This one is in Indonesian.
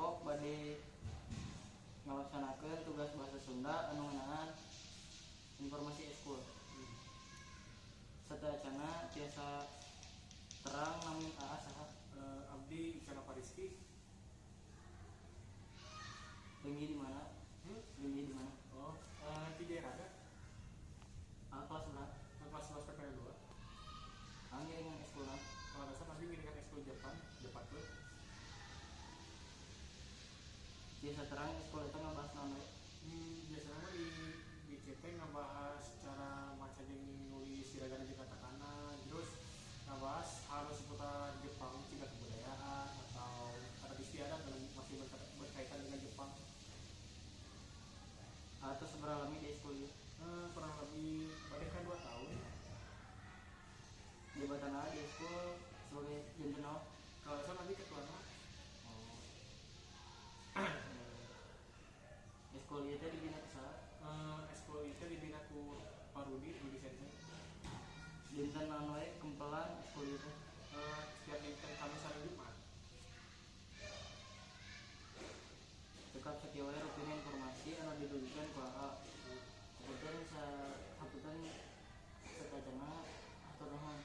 kelompok bade ngalaksanakeun tugas bahasa Sunda anu ngeunaan informasi ekskul. Sateuacanna tiasa terang namun AA saha? Abdi Isyana Pariski. Tinggi di mana? Tinggi di mana? Di daerah ada. Kelas berapa? Kelas PPL 2. Ngiringan ekskul lah. Kalau dasar nanti ngiringan ekskul Jepang tuh. Tiasa terang ekskul itu ngebahas naon we? Biasanya mah di CT ngebahas cara maca jeung nulis hiragana jeung katakana, terus ngebahas hal seputar Jepang, juga kebudayaan atau adat istiadat yang masih berkaitan dengan Jepang. Atau seberapa lama di ekskul itu? Kurang lebih pada 2 tahun. Jabatan AA di ekskul sebagai jenderal. Kalau saya nanti ketuanya. Ekskul itu dibina ku saha? Ekskul itu dibina ku Pak Rudi Sensei. Dinten naon we kempelan ekskul itu? Setiap dinten Kamis hari Jumat. Cekap sakieu wae rutin informasi anu didudukeun ku AA. Hapunten sateuacanna atur nuhun.